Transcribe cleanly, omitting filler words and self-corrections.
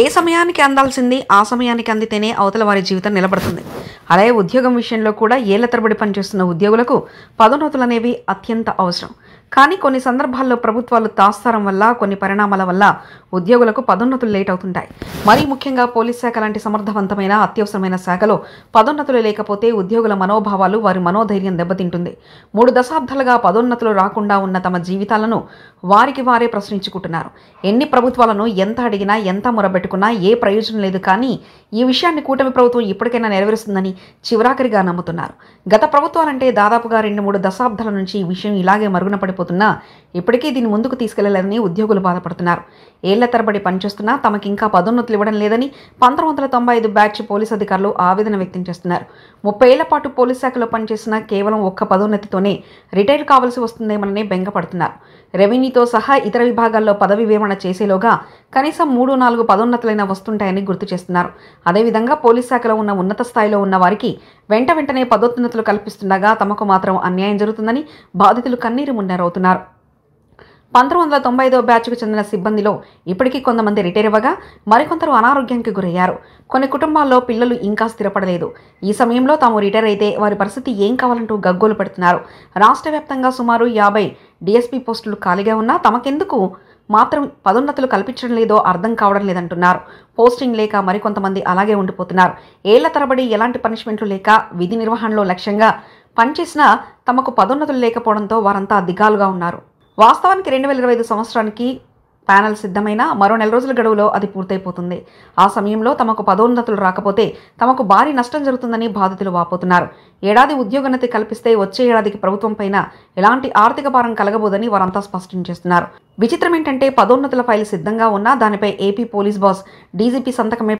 ఏ సమయానికి అందాల్సింది ఆ సమయానికి అందితేనే అవతల వారి జీవితం నిలబడుతుంది. అలాగే ఉద్యోగం విషయంలో కూడా ఏళ్ల తరబడి పనిచేస్తున్న ఉద్యోగులకు పదోన్నతులు అనేవి అత్యంత అవసరం. కానీ కొన్ని సందర్భాల్లో ప్రభుత్వాలు తాత్సారం వల్ల, కొన్ని పరిణామాల వల్ల ఉద్యోగులకు పదోన్నతులు లేట్ అవుతుంటాయి. మరీ ముఖ్యంగా పోలీస్ శాఖ లాంటి సమర్థవంతమైన అత్యవసరమైన శాఖలో పదోన్నతులు లేకపోతే ఉద్యోగుల మనోభావాలు, వారి మనోధైర్యం దెబ్బతింటుంది. 3 దశాబ్దాలుగా పదోన్నతులు రాకుండా ఉన్న తమ జీవితాలను వారికి వారే ప్రశ్నించుకుంటున్నారు. ఎన్ని ప్రభుత్వాలను ఎంత అడిగినా, ఎంత మొరబెట్టుకున్నా ఏ ప్రయోజనం లేదు. కానీ ఈ విషయాన్ని కూటమి ప్రభుత్వం ఇప్పటికైనా నెరవేరుస్తుందని చివరాఖరిగా నమ్ముతున్నారు. గత ప్రభుత్వాలంటే దాదాపుగా 2-3 దశాబ్దాల నుంచి ఈ విషయం ఇలాగే మరుగున పడిపోతున్నా ఇప్పటికీ దీన్ని ముందుకు తీసుకెళ్లలేదని ఉద్యోగులు బాధపడుతున్నారు. ఏళ్ల తరబడి పనిచేస్తున్నా తమకింకా పదోన్నతులు ఇవ్వడం లేదని 1995 బ్యాచ్ పోలీసు అధికారులు ఆవేదన వ్యక్తం చేస్తున్నారు. 30 ఏళ్ల పాటు పోలీస్ శాఖలో పనిచేసిన కేవలం ఒక్క పదోన్నతితోనే రిటైర్ కావాల్సి వస్తుందేమోనని బెంగపడుతున్నారు. రెవెన్యూతో సహా ఇతర విభాగాల్లో పదవి విరమణ చేసేలోగా కనీసం 3-4 పదోన్నతులైనా వస్తుంటాయని గుర్తు చేస్తున్నారు. అదేవిధంగా పోలీస్ శాఖలో ఉన్న ఉన్నత స్థాయిలో ఉన్న వారికి వెంటనే పదోన్నతులు కల్పిస్తుండగా తమకు మాత్రం అన్యాయం జరుగుతుందని బాధితులు కన్నీరు మున్నీరవుతున్నారు. 1995 బ్యాచ్కు చెందిన సిబ్బందిలో ఇప్పటికీ కొంతమంది రిటైర్ అవ్వగా మరికొందరు అనారోగ్యానికి గురయ్యారు. కొన్ని కుటుంబాల్లో పిల్లలు ఇంకా స్థిరపడలేదు. ఈ సమయంలో తాము రిటైర్ అయితే వారి పరిస్థితి ఏం కావాలంటూ గగ్గోలు పెడుతున్నారు. రాష్ట్ర వ్యాప్తంగా సుమారు 50 DSP పోస్టులు ఖాళీగా ఉన్నా తమకెందుకు మాత్రం పదోన్నతులు కల్పించడం లేదో అర్థం కావడం లేదంటున్నారు. పోస్టింగ్ లేక మరికొంతమంది అలాగే ఉండిపోతున్నారు. ఏళ్ల తరబడి ఎలాంటి పనిష్మెంట్లు లేక విధి నిర్వహణలో లక్ష్యంగా పనిచేసినా తమకు పదోన్నతులు లేకపోవడంతో వారంతా దిగాలుగా ఉన్నారు. వాస్తవానికి 2025 సంవత్సరానికి ప్యానెల్ సిద్ధమైన మరో 4 రోజుల గడువులో అది పూర్తయిపోతుంది. ఆ సమయంలో తమకు పదోన్నతులు రాకపోతే తమకు భారీ నష్టం జరుగుతుందని బాధితులు వాపోతున్నారు. ఏడాది ఉద్యోగోన్నతి కల్పిస్తే వచ్చే ఏడాదికి ప్రభుత్వం పైన ఎలాంటి ఆర్థిక భారం కలగబోదని వారంతా స్పష్టం చేస్తున్నారు. విచిత్రం ఏంటంటే పదోన్నతుల ఫైల్ సిద్ధంగా ఉన్నా దానిపై ఏపీ పోలీస్ బాస్ DGP సంతకమే